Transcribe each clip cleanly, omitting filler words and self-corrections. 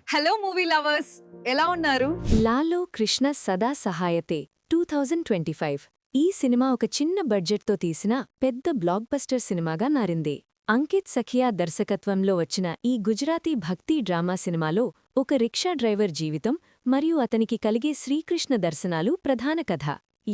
Hello movie lovers, ఎలా ఉన్నారు? లాలో కృష్ణ సదా సహాయతే 2025 ఈ సినిమా ఒక చిన్న బడ్జెట్తో తీసిన పెద్ద బ్లాక్బస్టర్ సినిమాగా మారింది. అంకిత్ సఖియా దర్శకత్వంలో వచ్చిన ఈ గుజరాతీ భక్తి డ్రామా సినిమాలో ఒక రిక్షా డ్రైవర్ జీవితం మరియు అతనికి కలిగే శ్రీకృష్ణ దర్శనాలు ప్రధాన కథ.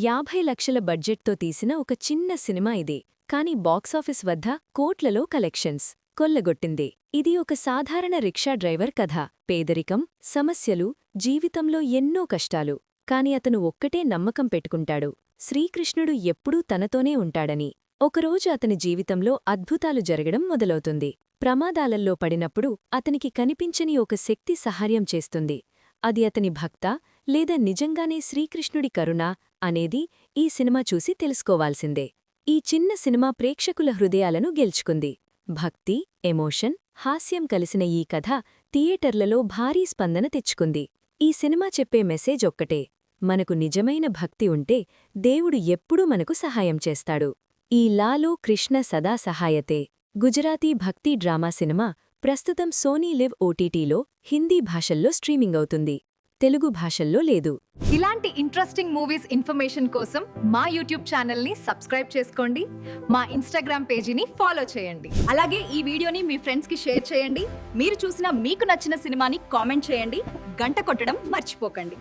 50 లక్షల బడ్జెట్తో తీసిన ఒక చిన్న సినిమా ఇది, కాని బాక్సాఫీస్ వద్ద కోట్లలో కలెక్షన్స్ కొల్లగొట్టింది. ఇది ఒక సాధారణ రిక్షా డ్రైవర్ కథ. పేదరికం, సమస్యలు, జీవితంలో ఎన్నో కష్టాలు. కాని అతను ఒక్కటే నమ్మకం పెట్టుకుంటాడు, శ్రీకృష్ణుడు ఎప్పుడూ తనతోనే ఉంటాడని. ఒకరోజు అతని జీవితంలో అద్భుతాలు జరగడం మొదలవుతుంది. ప్రమాదాలల్లో పడినప్పుడు అతనికి కనిపించని ఒక శక్తి సహాయం చేస్తుంది. అది అతని భక్తా లేదా నిజంగానే శ్రీకృష్ణుడి కరుణా అనేది ఈ సినిమా చూసి తెలుసుకోవాల్సిందే. ఈ చిన్న సినిమా ప్రేక్షకుల హృదయాలను గెలుచుకుంది. భక్తి, ఎమోషన్, హాస్యం కలిసిన ఈ కథ థియేటర్లలో భారీ స్పందన తెచ్చుకుంది. ఈ సినిమా చెప్పే మెసేజ్ ఒక్కటే: మనకు నిజమైన భక్తి ఉంటే దేవుడు ఎప్పుడూ మనకు సహాయం చేస్తాడు. ఈ లాలో కృష్ణ సదా సహాయతే గుజరాతీ భక్తి డ్రామా సినిమా ప్రస్తుతం సోనీ లివ్ ఓటీటీలో హిందీ భాషల్లో స్ట్రీమింగ్ అవుతుంది, తెలుగు భాషల్లో లేదు. ఇలాంటి ఇంట్రెస్టింగ్ మూవీస్ ఇన్ఫర్మేషన్ కోసం మా యూట్యూబ్ ఛానల్ని సబ్స్క్రైబ్ చేసుకోండి, మా ఇన్స్టాగ్రామ్ పేజీని ఫాలో చేయండి. అలాగే ఈ వీడియోని మీ ఫ్రెండ్స్కి షేర్ చేయండి. మీరు చూసిన మీకు నచ్చిన సినిమాని కామెంట్ చేయండి. గంట కొట్టడం మర్చిపోకండి.